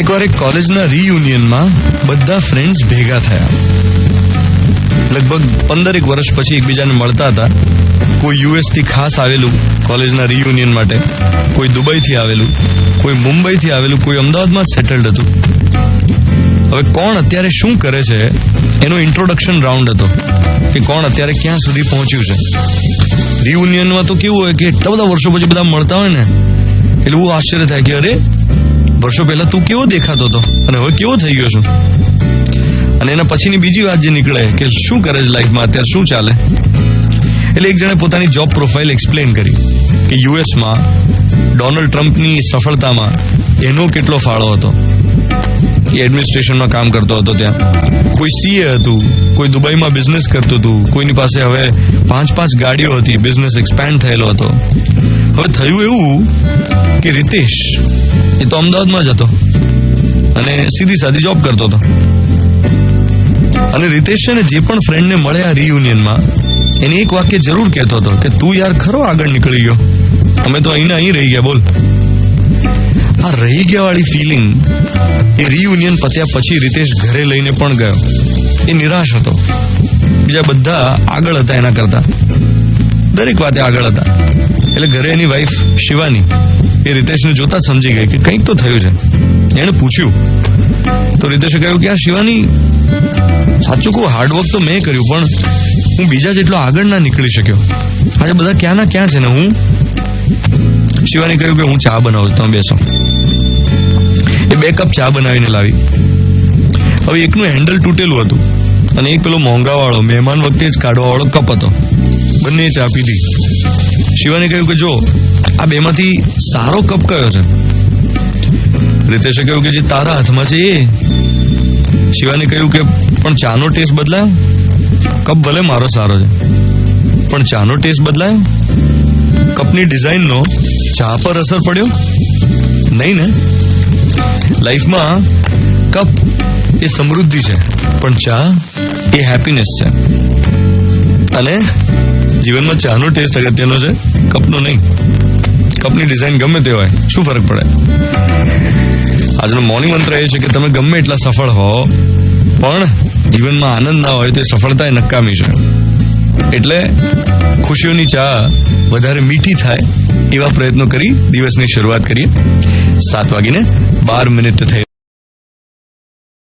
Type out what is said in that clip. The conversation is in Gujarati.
એકવાર એક કોલેજના રીયુનિયનમાં બધા ફ્રેન્ડ્સ ભેગા થયા. લગભગ 15 વર્ષ પછી એકબીજાને મળતા હતા. કોઈ યુએસથી ખાસ આવેલું કોલેજના રીયુનિયન માટે, કોઈ દુબઈથી આવેલું, કોઈ મુંબઈથી આવેલું, કોઈ અમદાવાદમાં જ સેટલડ હતું. હવે કોણ અત્યારે શું કરે છે એનો ઇન્ટ્રોડક્શન રાઉન્ડ હતો કે કોણ અત્યારે ક્યાં સુધી પહોંચ્યું છે. રીયુનિયનમાં તો કેવું હોય કે એટલા બધા વર્ષો પછી બધા મળતા હોય ને એટલે બહુ આશ્ચર્ય થાય કે અરે વર્ષો પહેલા તું કેવો દેખાતો હતો અને હવે કેવો થઈ ગયો છું. અને એના પછીની બીજી વાત જે નીકળે કે શું કરે છે લાઈફમાં, અત્યારે શું ચાલે. એટલે એક જણે પોતાની જોબ પ્રોફાઇલ એક્સપ્લેન કરી કે યુએસમાં ડોનાલ્ડ ટ્રમ્પની સફળતામાં એનો કેટલો ફાળો હતો. એ એડમિનિસ્ટ્રેશનમાં કામ કરતો હતો ત્યાં. કોઈ સીએ હતું, કોઈ દુબઈમાં બિઝનેસ કરતું હતું, કોઈની પાસે હવે 5 ગાડીઓ હતી, બિઝનેસ એક્સપેન્ડ થયેલો હતો. હવે થયું એવું કે રીતેશ એ તો અમદાવાદમાં જ હતો અને સીધી સાદી જોબ કરતો હતો. અને રીતેશ છે ને જે પણ ફ્રેન્ડને મળે આ રીયુનિયનમાં એને એક વાક્ય જરૂર કહેતો હતો કે તું યાર ખરો આગળ નીકળી ગયો, અમે તો અહીં રહી ગયા. બોલ, આ રહી ગયા વાળી ફિલિંગ એ રીયુનિયન પત્યા પછી રીતેશ ઘરે લઈને પણ ગયો. એ નિરાશ હતો. બીજા બધા આગળ હતા એના કરતા, દરેક વાતે આગળ હતા. એટલે ઘરે એની વાઈફ શિવાની એ રીતેશને જોતા જ સમજી ગઈ કે કંઈક તો થયું છે. એણે પૂછ્યું તો રીતેશે કહ્યું કે આ શિવાની, સાચું કહું હાર્ડવર્ક તો મેં કર્યું પણ હું બીજા જેટલો આગળ ના નીકળી શક્યો. આજે બધા ક્યાંના ક્યાં છે ને હું. શિવાની કહ્યું કે હું ચા બનાવું, તમે બેસો. એ 2 કપ ચા બનાવીને લાવી. હવે એકનું હેન્ડલ તૂટેલું હતું અને એક પેલો મોંઘાવાળો મહેમાન વખતે જ કાઢવાવાળો કપ હતો. બંને ચા પીધી. શિવાને કહ્યું કે જો આ બેમાંથી સારો કપ કયો છે. રીતેશે કહ્યું કે જે તારા હાથમાં છે એ. શિવાને કહ્યું કે પણ ચાનો ટેસ્ટ બદલાયો. કપ ભલે મારો સારો છે પણ ચાનો ટેસ્ટ બદલાયો. કપની ડિઝાઇનનો ચા પર અસર પડ્યો નહીં ને. લાઈફમાં કપ એ સમૃદ્ધિ છે પણ ચા એ હેપીનેસ છે. અને જીવનમાં ચાનો ટેસ્ટ અગત્યનો છે, કપનો નહીં. કપની ડિઝાઇન ગમે તે હોય, શું ફરક પડે. આજનો મોર્નિંગ મંત્ર એ છે કે તમે ગમે એટલા સફળ હો પણ જીવનમાં આનંદ ના હોય તો એ સફળતા એ નકામી છે. એટલે ખુશીઓની ચા વધારે મીઠી થાય એવા પ્રયત્નો કરી દિવસની શરૂઆત કરીએ. 7:12 થઈ.